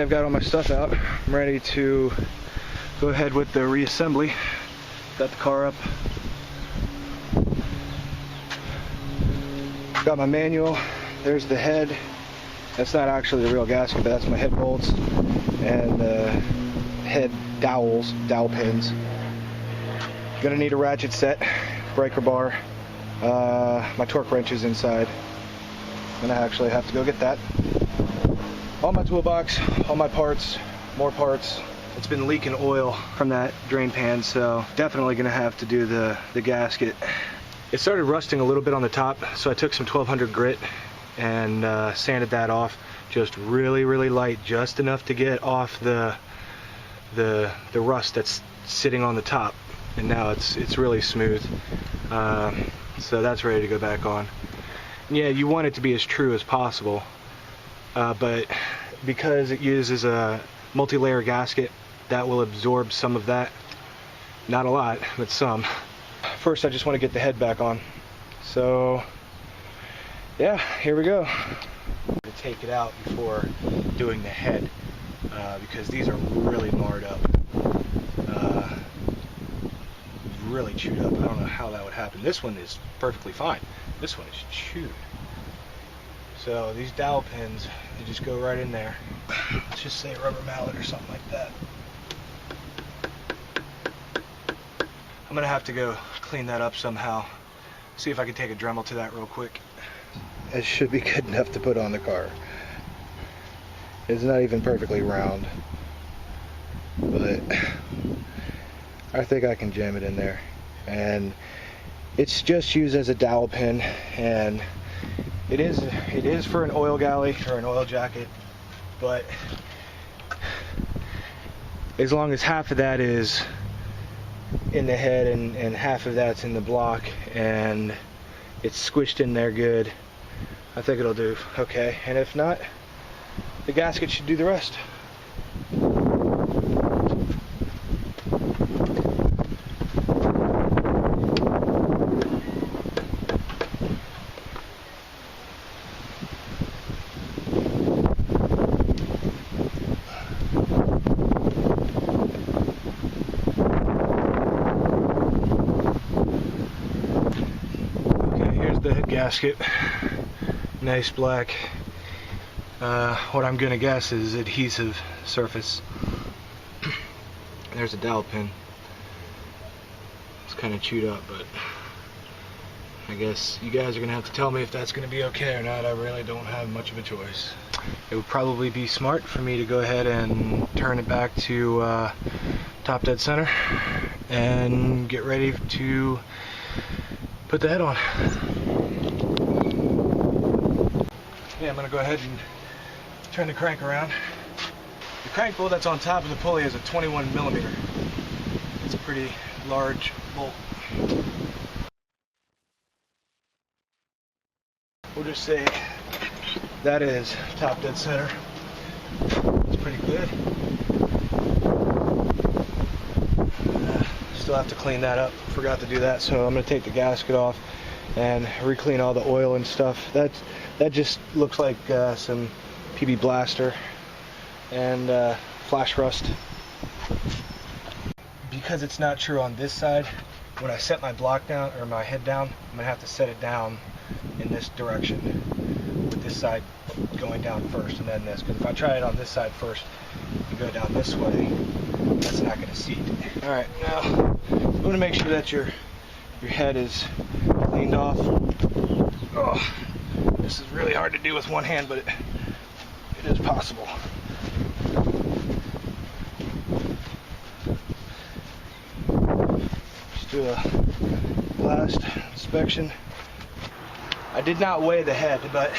I've got all my stuff out. I'm ready to go ahead with the reassembly. Got the car up. Got my manual. There's the head. That's not actually the real gasket, but that's my head bolts and head dowel pins. Gonna need a ratchet set, breaker bar. My torque wrench is inside. I'm gonna actually have to go get that. All my toolbox, all my parts, more parts. It's been leaking oil from that drain pan, so definitely gonna have to do the gasket. It started rusting a little bit on the top, so I took some 1200 grit and sanded that off just really light, just enough to get off the rust that's sitting on the top, and now it's really smooth. So that's ready to go back on. And yeah, you want it to be as true as possible, but because it uses a multi-layer gasket, that will absorb some of that. Not a lot, but some. First, I just want to get the head back on. So yeah, here we go. To take it out before doing the head, because these are really marred up, really chewed up. I don't know how that would happen. This one is perfectly fine. This one is chewed. So these dowel pins, they just go right in there. Let's just say a rubber mallet or something like that. I'm gonna have to go clean that up somehow. See if I can take a Dremel to that real quick. It should be good enough to put on the car. It's not even perfectly round, but I think I can jam it in there. And it's just used as a dowel pin, and it is for an oil galley or an oil jacket, but as long as half of that is in the head and half of that's in the block and it's squished in there good, I think it'll do okay. And if not, the gasket should do the rest. The head gasket, nice black. What I'm gonna guess is adhesive surface. There's a dowel pin. It's kind of chewed up, but I guess you guys are gonna have to tell me if that's gonna be okay or not. I really don't have much of a choice. It would probably be smart for me to go ahead and turn it back to top dead center and get ready to put the head on. Yeah, I'm going to go ahead and turn the crank around. The crank bolt that's on top of the pulley is a 21mm. It's a pretty large bolt. We'll just say that is top dead center. It's pretty good. Still have to clean that up. Forgot to do that, so I'm going to take the gasket off and re-clean all the oil and stuff. That just looks like some PB blaster and flash rust. Because it's not true on this side, when I set my block down, or my head down, I'm gonna have to set it down in this direction, with this side going down first and then this. Because if I try it on this side first and go down this way, that's not gonna seat. All right, now I'm gonna make sure that your head is cleaned off. Oh, this is really hard to do with one hand, but it is possible. Just do a last inspection. I did not weigh the head, but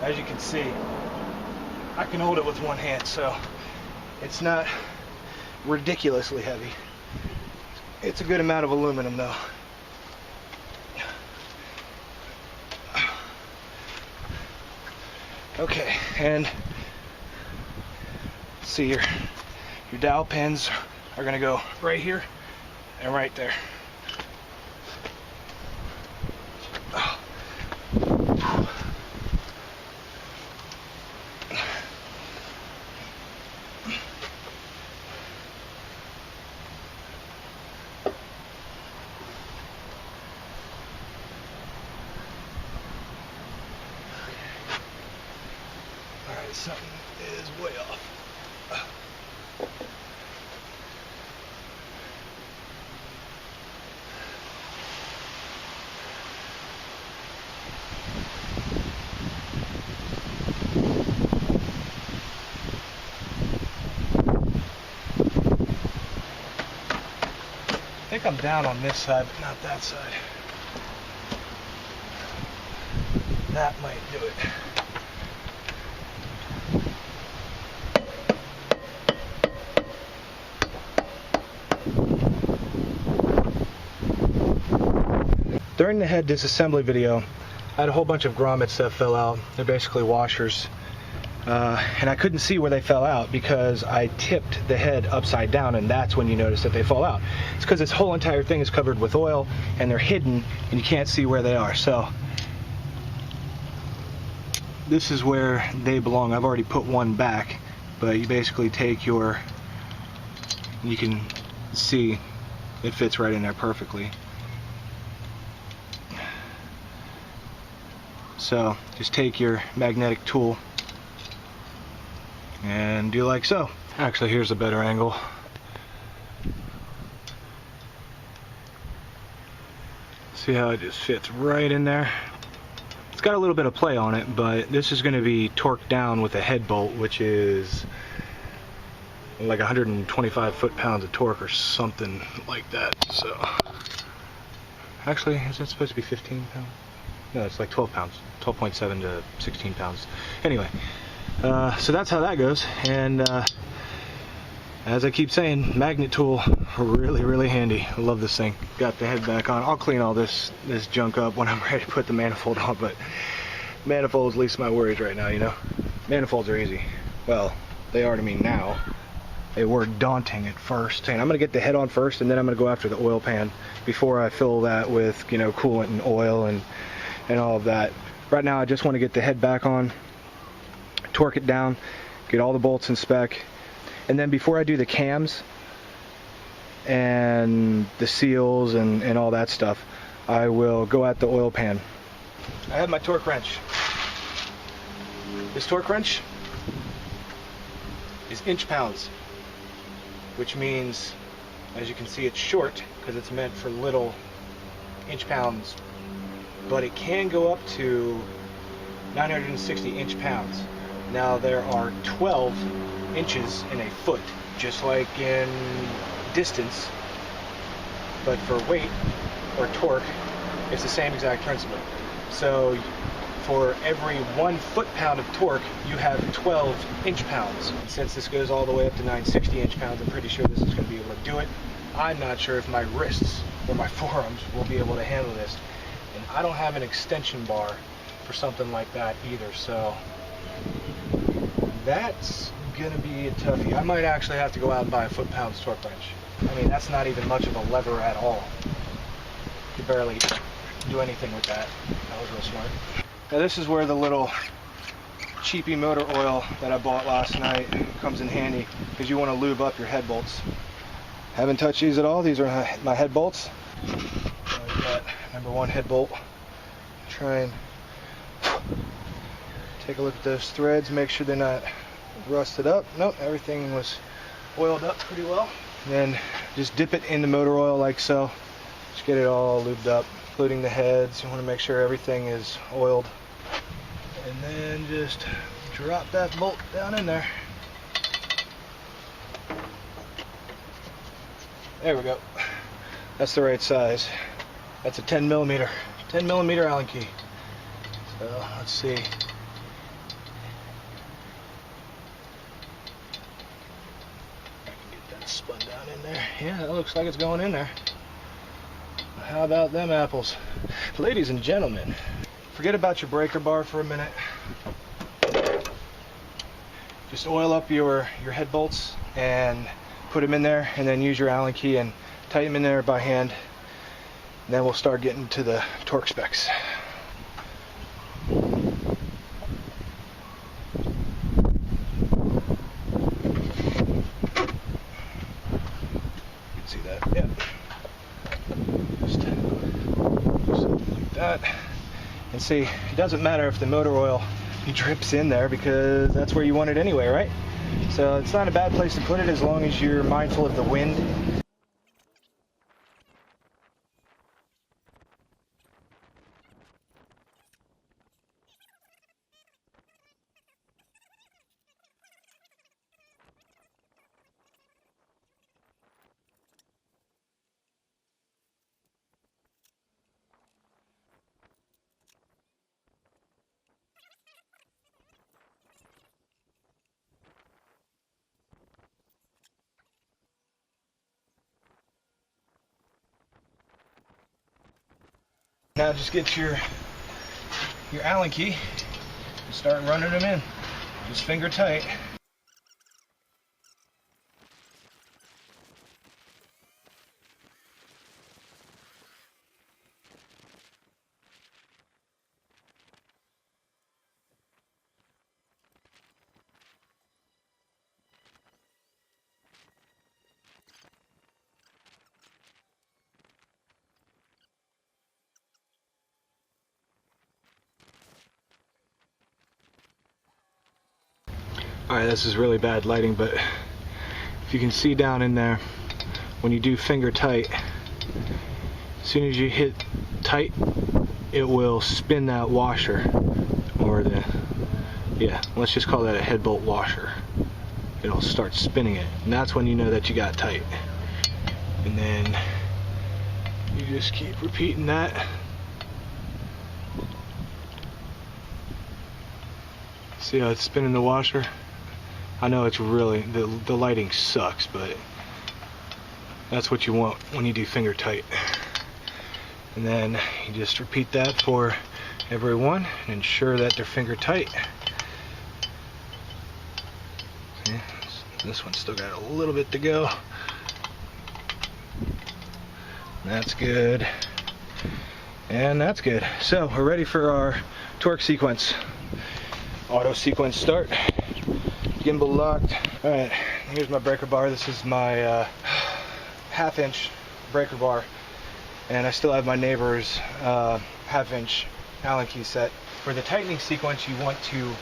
as you can see, I can hold it with one hand, so it's not ridiculously heavy. It's a good amount of aluminum though. Okay, and see, your dowel pins are gonna go right here and right there. Alright, something is way off. I think I'm down on this side, but not that side. That might do it. During the head disassembly video, I had a whole bunch of grommets that fell out. They're basically washers. And I couldn't see where they fell out because I tipped the head upside down, and that's when you notice that they fall out. It's because this whole entire thing is covered with oil and they're hidden and you can't see where they are. So this is where they belong. I've already put one back, but you basically take you can see it fits right in there perfectly. So just take your magnetic tool and do like so. Actually, here's a better angle. See how it just fits right in there? It's got a little bit of play on it, but this is going to be torqued down with a head bolt, which is like 125 foot-pounds of torque or something like that. So, actually, is that supposed to be 15 pounds? No, it's like 12 pounds. 12.7 to 16 pounds. Anyway. So that's how that goes, and as I keep saying, magnet tool, really handy. I love this thing. Got the head back on. I'll clean all this junk up when I'm ready to put the manifold on, but manifolds least my worries right now, you know. Manifolds are easy. Well, they are to me now. They were daunting at first. And I'm going to get the head on first, and then I'm going to go after the oil pan before I fill that with, you know, coolant and oil and all of that. Right now I just want to get the head back on, torque it down, get all the bolts in spec, and then before I do the cams and the seals and all that stuff, I will go at the oil pan. I have my torque wrench. This torque wrench is inch-pounds, which means, as you can see, it's short because it's meant for little inch-pounds, but it can go up to 960 inch-pounds. Now there are 12 inches in a foot, just like in distance, but for weight or torque, it's the same exact principle. So for every 1 foot-pound of torque, you have 12 inch-pounds. Since this goes all the way up to 960 inch-pounds, I'm pretty sure this is going to be able to do it. I'm not sure if my wrists or my forearms will be able to handle this. And I don't have an extension bar for something like that either, so that's gonna be a toughie. I might actually have to go out and buy a foot-pounds torque wrench. I mean, that's not even much of a lever at all. You could barely do anything with that. That was real smart. Now this is where the little cheapy motor oil that I bought last night comes in handy, because you want to lube up your head bolts. Haven't touched these at all. These are my head bolts. So got number 1 head bolt. Try and take a look at those threads, make sure they're not rusted up. Nope, everything was oiled up pretty well. And then just dip it in the motor oil like so. Just get it all lubed up, including the heads. You want to make sure everything is oiled. And then just drop that bolt down in there. There we go. That's the right size. That's a 10 millimeter Allen key. So let's see. I can get that spun down in there. Yeah, that looks like it's going in there. How about them apples? Ladies and gentlemen, forget about your breaker bar for a minute. Just oil up your head bolts and put them in there, and then use your Allen key and tighten them in there by hand. And then we'll start getting to the torque specs. See that? Yeah. Just do something like that. And see, it doesn't matter if the motor oil drips in there because that's where you want it anyway, right? So it's not a bad place to put it as long as you're mindful of the wind. Now just get your Allen key and start running them in. Just finger tight. Alright, this is really bad lighting, but if you can see down in there, when you do finger tight, as soon as you hit tight, it will spin that washer, or let's just call that a head bolt washer. It'll start spinning it, and that's when you know that you got tight. And then you just keep repeating that. See how it's spinning the washer? I know it's really, the lighting sucks, but that's what you want when you do finger tight. And then you just repeat that for every one and ensure that they're finger tight. See, this one's still got a little bit to go. That's good. And that's good. So we're ready for our torque sequence. Auto sequence start. Gimbal locked. Alright, here's my breaker bar. This is my half-inch breaker bar, and I still have my neighbor's half-inch Allen key set. For the tightening sequence, you want to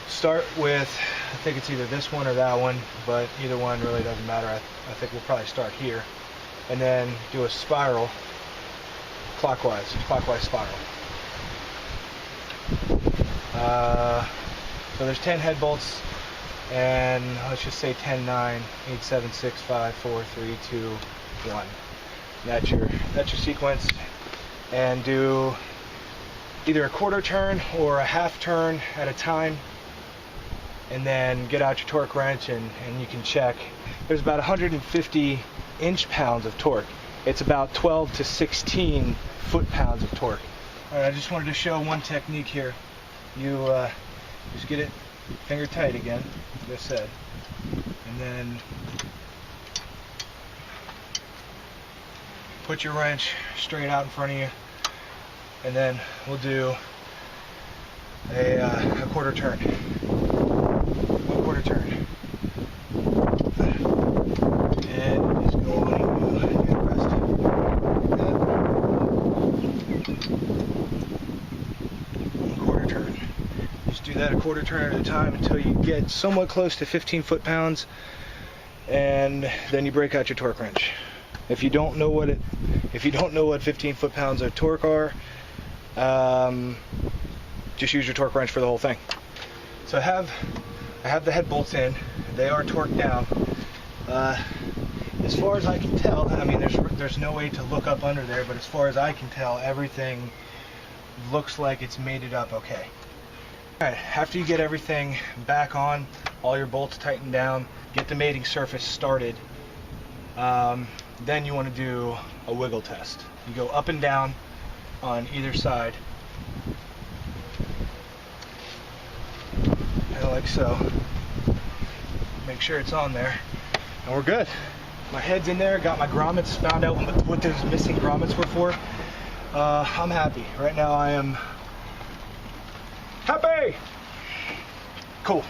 start with, I think it's either this one or that one, but either one really doesn't matter. I think we'll probably start here, and then do a spiral, clockwise spiral. So there's 10 head bolts, and let's just say 10, 9, 8, 7, 6, 5, 4, 3, 2, 1. That's your sequence. And do either a quarter turn or a half turn at a time, and then get out your torque wrench and you can check. There's about 150 inch-pounds of torque. It's about 12 to 16 foot-pounds of torque. All right, I just wanted to show one technique here. You just get it finger tight again, as I said, and then put your wrench straight out in front of you, and then we'll do a quarter turn. One quarter turn. And just go on and get rest. One quarter turn. Just do that a quarter turn at a time until you get somewhat close to 15 foot-pounds, and then you break out your torque wrench. If you don't know what 15 foot-pounds of torque are, just use your torque wrench for the whole thing. So I have the head bolts in. They are torqued down. As far as I can tell, I mean, there's no way to look up under there, but as far as I can tell, everything looks like it's mated up okay. Alright, after you get everything back on, all your bolts tightened down, get the mating surface started, then you want to do a wiggle test. You go up and down on either side, kind of like so. Make sure it's on there, and we're good. My head's in there, got my grommets, found out what those missing grommets were for. I'm happy. Right now I am happy! Cool.